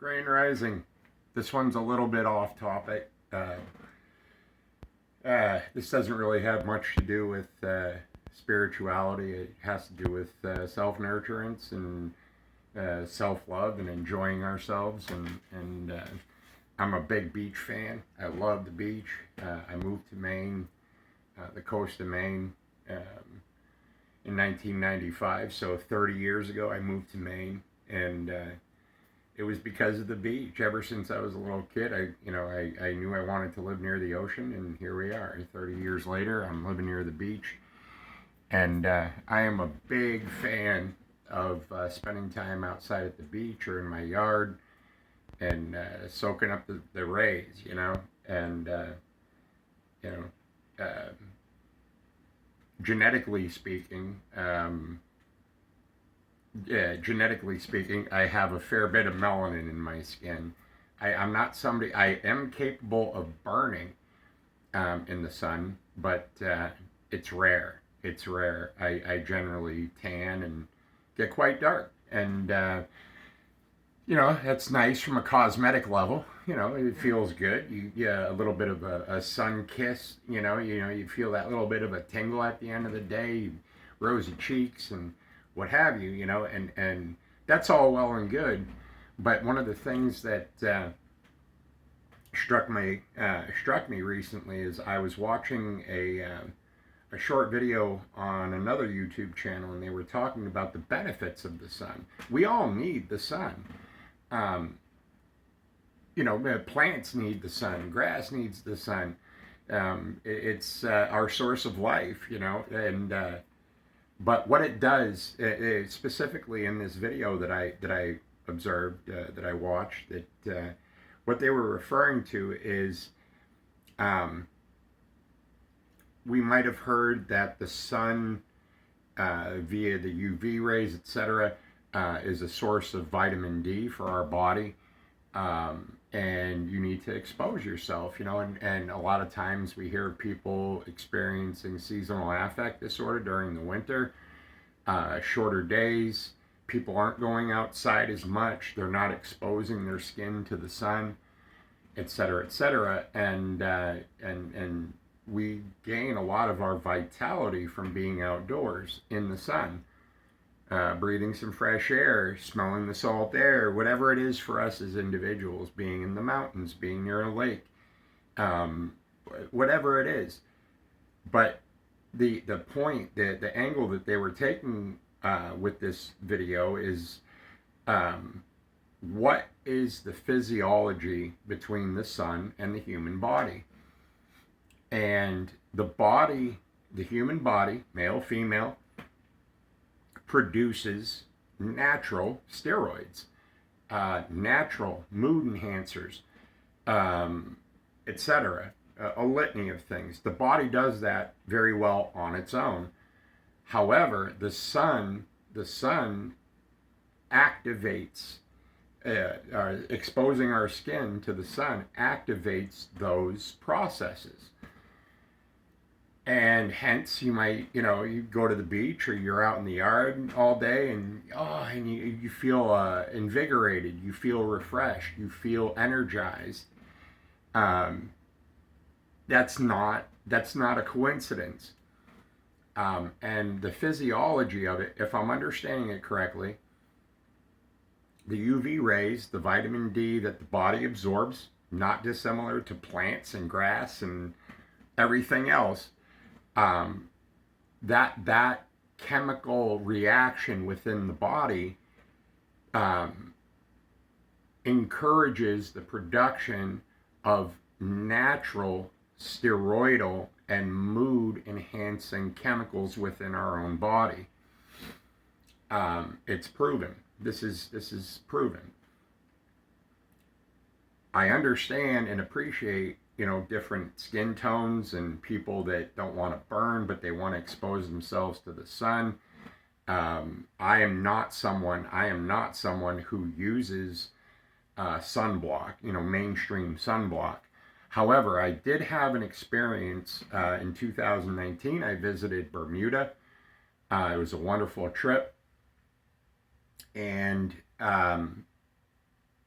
Grand Rising. This one's a little bit off topic. This doesn't really have much to do with spirituality. It has to do with self-nurturance and self-love and enjoying ourselves. And I'm a big beach fan. I love the beach. I moved to Maine, the coast of Maine, in 1995. So 30 years ago, I moved to Maine, and it was because of the beach. Ever since I was a little kid, I knew I wanted to live near the ocean, and here we are. 30 years later, I'm living near the beach, and I am a big fan of spending time outside at the beach or in my yard and soaking up the rays, and you know, uh, genetically speaking. Genetically speaking, I have a fair bit of melanin in my skin. I'm not somebody, I am capable of burning in the sun, but it's rare. It's rare. I generally tan and get quite dark. And, that's nice from a cosmetic level. It feels good. A little bit of a sun kiss, you feel that little bit of a tingle at the end of the day, rosy cheeks and what have you, and that's all well and good. But one of the things that struck me recently is I was watching a short video on another YouTube channel, and they were talking about the benefits of the sun. We all need the sun. Plants need the sun, grass needs the sun. It's our source of life, and but what it does, specifically in this video that I observed, that I watched, that what they were referring to is, we might have heard that the sun, via the UV rays, etc., is a source of vitamin D for our body. And you need to expose yourself, and a lot of times we hear people experiencing seasonal affect disorder during the winter, shorter days, people aren't going outside as much, they're not exposing their skin to the sun, etc., and we gain a lot of our vitality from being outdoors in the sun. Breathing some fresh air, smelling the salt air, whatever it is for us as individuals, being in the mountains, being near a lake, whatever it is. But the point, the angle that they were taking with this video is, what is the physiology between the sun and the human body? And the human body, male, female, produces natural steroids, natural mood enhancers, etc. A litany of things. The body does that very well on its own. However, the sun activates, exposing our skin to the sun activates those processes. And hence, you might, you go to the beach or you're out in the yard all day, and you feel invigorated, you feel refreshed, you feel energized. That's not a coincidence. And the physiology of it, if I'm understanding it correctly, the UV rays, the vitamin D that the body absorbs, not dissimilar to plants and grass and everything else. That chemical reaction within the body encourages the production of natural steroidal and mood enhancing chemicals within our own body. It's proven. This is proven. I understand and appreciate different skin tones and people that don't want to burn, but they want to expose themselves to the sun. I am not someone who uses sunblock, mainstream sunblock. However, I did have an experience in 2019. I visited Bermuda. It was a wonderful trip. And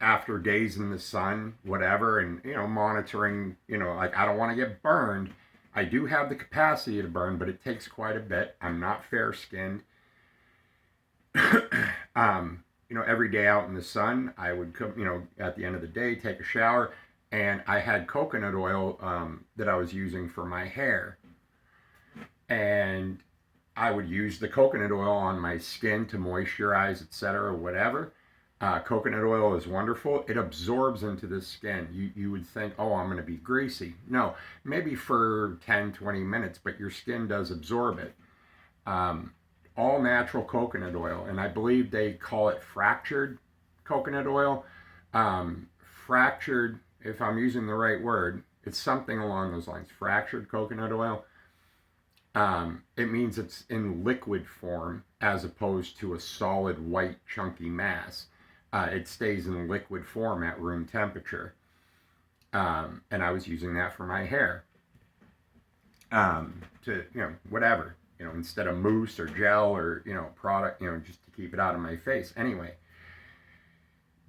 after days in the sun, whatever, and monitoring, like I don't want to get burned. I do have the capacity to burn, but it takes quite a bit. I'm not fair skinned. Every day out in the sun, I would come, at the end of the day, take a shower, and I had coconut oil that I was using for my hair. And I would use the coconut oil on my skin to moisturize, etc., whatever. Coconut oil is wonderful. It absorbs into the skin. You would think, oh, I'm going to be greasy. No, maybe for 10, 20 minutes, but your skin does absorb it. All natural coconut oil, and I believe they call it fractured coconut oil. Fractured, if I'm using the right word, it's something along those lines. Fractured coconut oil. It means it's in liquid form as opposed to a solid white chunky mass. It stays in liquid form at room temperature. And I was using that for my hair. To, whatever, instead of mousse or gel or, product, just to keep it out of my face. Anyway.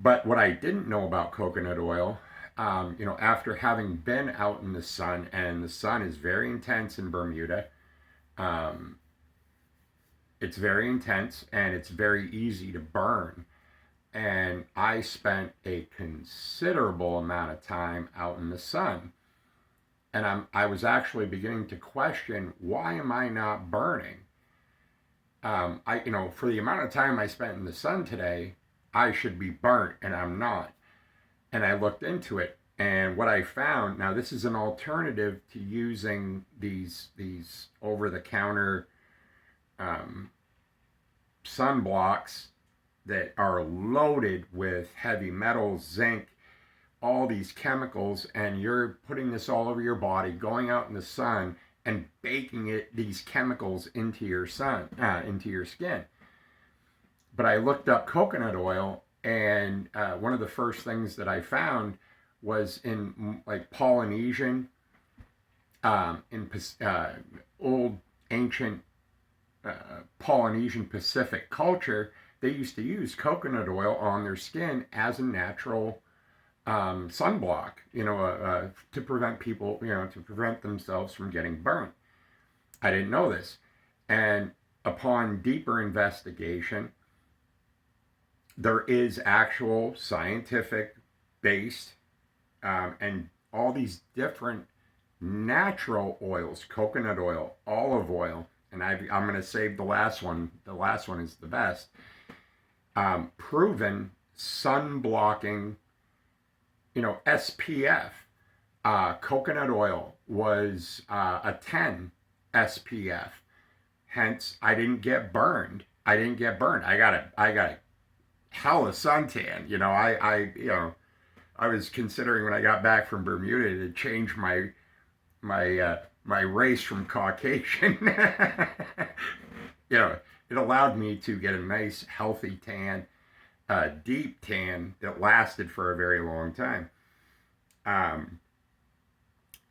But what I didn't know about coconut oil, after having been out in the sun, and the sun is very intense in Bermuda, it's very intense and it's very easy to burn. And I spent a considerable amount of time out in the sun. And I was actually beginning to question, why am I not burning? For the amount of time I spent in the sun today, I should be burnt, and I'm not. And I looked into it, and what I found, now this is an alternative to using these over-the-counter sunblocks that are loaded with heavy metals, zinc, all these chemicals, and you're putting this all over your body, going out in the sun and baking these chemicals into your into your skin. But I looked up coconut oil, and one of the first things that I found was in like Polynesian, old ancient Polynesian Pacific culture, they used to use coconut oil on their skin as a natural sunblock, to prevent people, to prevent themselves from getting burnt. I didn't know this. And upon deeper investigation, there is actual scientific based and all these different natural oils, coconut oil, olive oil, and I'm going to save the last one. The last one is the best. Proven sun blocking, SPF. Coconut oil was a 10 SPF. Hence, I didn't get burned. I got a hella suntan. I was considering when I got back from Bermuda to change my race from Caucasian. It allowed me to get a nice healthy tan, deep tan that lasted for a very long time.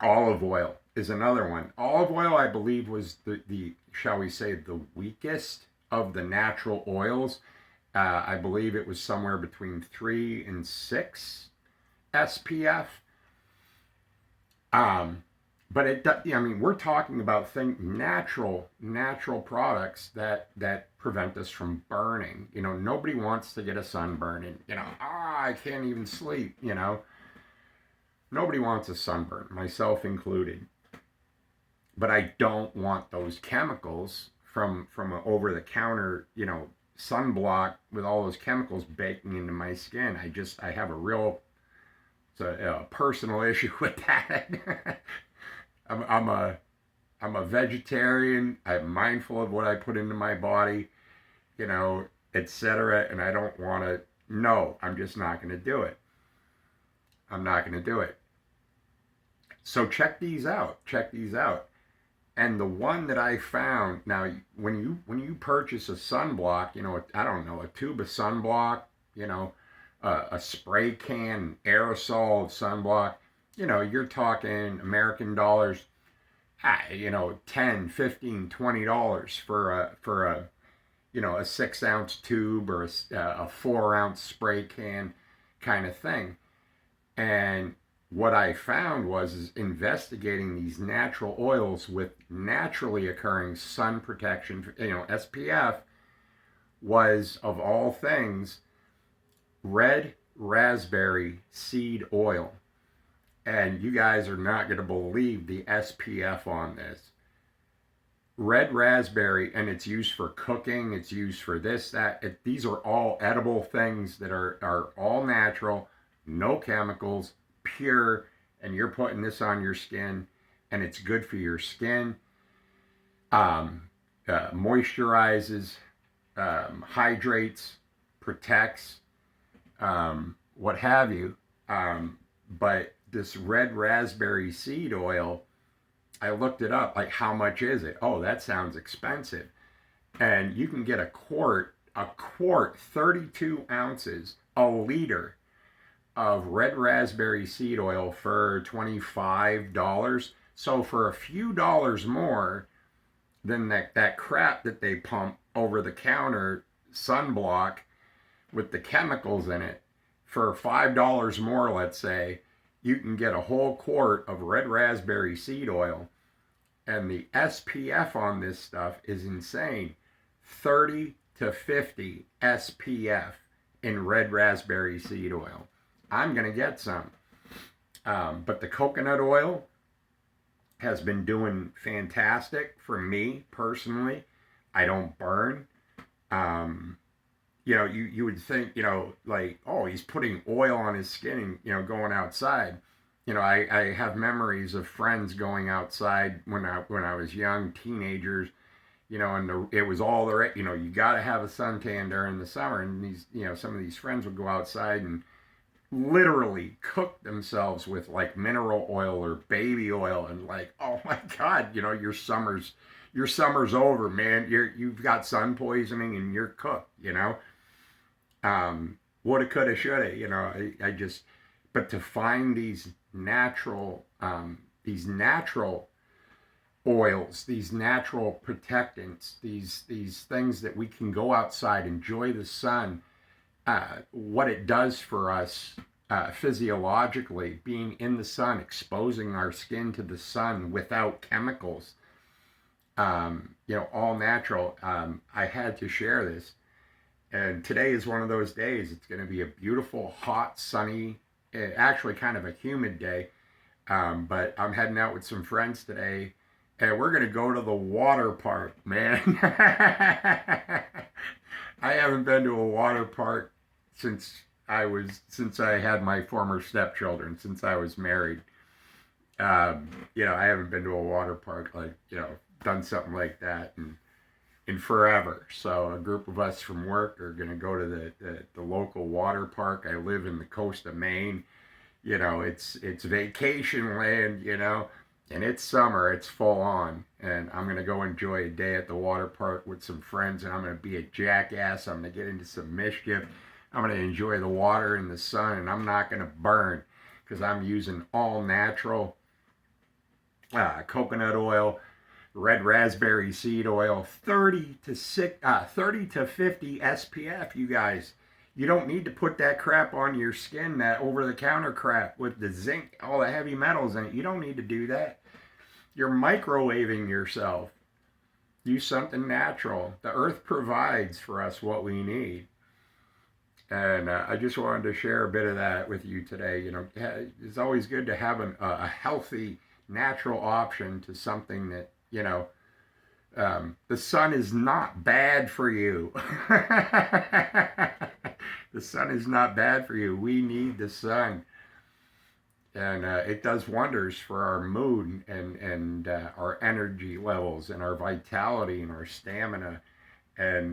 Olive oil is another one. Olive oil, I believe, was the shall we say, the weakest of the natural oils. I believe it was somewhere between 3 and 6 SPF. But we're talking about natural products that prevent us from burning. Nobody wants to get a sunburn, and I can't even sleep. Nobody wants a sunburn, myself included. But I don't want those chemicals from an over-the-counter, sunblock with all those chemicals baking into my skin. I have it's a personal issue with that. I'm a vegetarian. I'm mindful of what I put into my body, etc. And I don't want to. No, I'm just not going to do it. I'm not going to do it. So check these out. And the one that I found, now when you purchase a sunblock, I don't know, a tube of sunblock, a spray can, aerosol sunblock, you're talking American dollars, $10, $15, $20 for a 6-ounce tube or a 4-ounce spray can. kind of thing. And what I found was is investigating these natural oils with naturally occurring sun protection, SPF, was of all things red raspberry seed oil. And you guys are not going to believe the SPF on this. Red raspberry, and it's used for cooking, it's used for this, that. These are all edible things that are all natural, no chemicals, pure, and you're putting this on your skin, and it's good for your skin. Moisturizes, hydrates, protects, what have you. But this red raspberry seed oil, I looked it up, like how much is it? Oh, that sounds expensive. And you can get a quart, 32 ounces, a liter of red raspberry seed oil for $25. So for a few dollars more than that crap that they pump over the counter sunblock with the chemicals in it, for $5 more, let's say, you can get a whole quart of red raspberry seed oil. And the SPF on this stuff is insane. 30 to 50 SPF in red raspberry seed oil. I'm going to get some. But the coconut oil has been doing fantastic for me personally. I don't burn. You would think, like, oh, he's putting oil on his skin and, going outside. I have memories of friends going outside when I was young, teenagers, and it was all the right, you got to have a suntan during the summer. And these, some of these friends would go outside and literally cook themselves with like mineral oil or baby oil, and like, oh my God, your summer's over, man. You've got sun poisoning and you're cooked, woulda, coulda, shoulda, I just, but to find these natural oils, these natural protectants, these things that we can go outside, enjoy the sun, what it does for us physiologically, being in the sun, exposing our skin to the sun without chemicals, all natural. I had to share this. And today is one of those days. It's going to be a beautiful, hot, sunny, actually kind of a humid day. But I'm heading out with some friends today, and we're going to go to the water park, man. I haven't been to a water park since I had my former stepchildren, since I was married. I haven't been to a water park, like, done something like that in forever. So a group of us from work are going to go to the local water park. I live in the coast of Maine. It's vacation land, and it's summer, it's full on. And I'm going to go enjoy a day at the water park with some friends, and I'm going to be a jackass. I'm going to get into some mischief. I'm going to enjoy the water and the sun, and I'm not going to burn because I'm using all natural coconut oil, red raspberry seed oil, 30 to 50 SPF, you guys. You don't need to put that crap on your skin, that over-the-counter crap with the zinc, all the heavy metals in it. You don't need to do that. You're microwaving yourself. Use something natural. The earth provides for us what we need. And I just wanted to share a bit of that with you today. It's always good to have a healthy, natural option to something that, the sun is not bad for you. The sun is not bad for you. We need the sun. And it does wonders for our mood and our energy levels and our vitality and our stamina. And